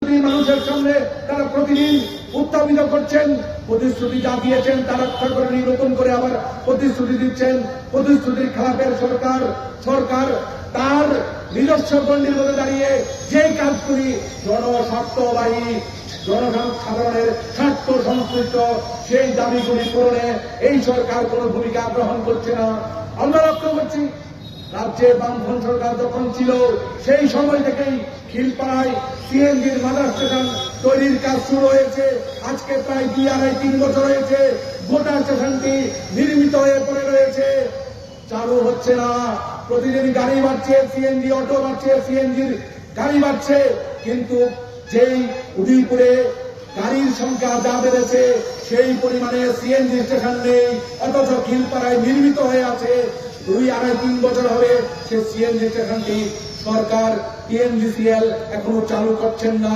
প্রতিশ্রুতি মানুষের সামনে তারা প্রতিদিন উত্থাপিত করছেন। প্রতিশ্রুতি যা দিয়েছেন তা রক্ষা করে নতুন করে আবার প্রতিশ্রুতি দিচ্ছেন। প্রতিশ্রুতির খেলাপের সরকার তার নিজস্ব গণ্ডির মধ্যে দাঁড়িয়ে যেই কাজগুলি জনস্বার্থবাহী, জনসাধারণের স্বার্থ সংশ্লিষ্ট সেই দাবিগুলি পূরণে এই সরকার কোন ভূমিকা গ্রহণ করছে না। আমরা লক্ষ্য করছি রাজ্যে বামফ্রন্ট সরকার যখন ছিল সেই সময় থেকেই খিলপাড়ায় সিএনজির মাদার স্টেশন তৈরির কাজ শুরু হয়েছে। আজকে প্রায় 2-3 বছর হয়েছে গোটা স্টেশনটি নির্মিত হয়ে পড়ে রয়েছে, চালু হচ্ছে না। প্রতিদিন গাড়ি বাড়ছে, সিএনজি অটো বাড়ছে, সিএনজির গাড়ি বাড়ছে, কিন্তু যেই উদয়পুরে গাড়ির সংখ্যা যা বেড়েছে সেই পরিমাণে সিএনজি স্টেশন নেই। অথচ খিলপাড়ায় নির্মিত হয়ে আছে, 2-3 বছর হবে সে সিএনজি স্টেশনটি সরকার TNGCL এখনো চালু করছেন না।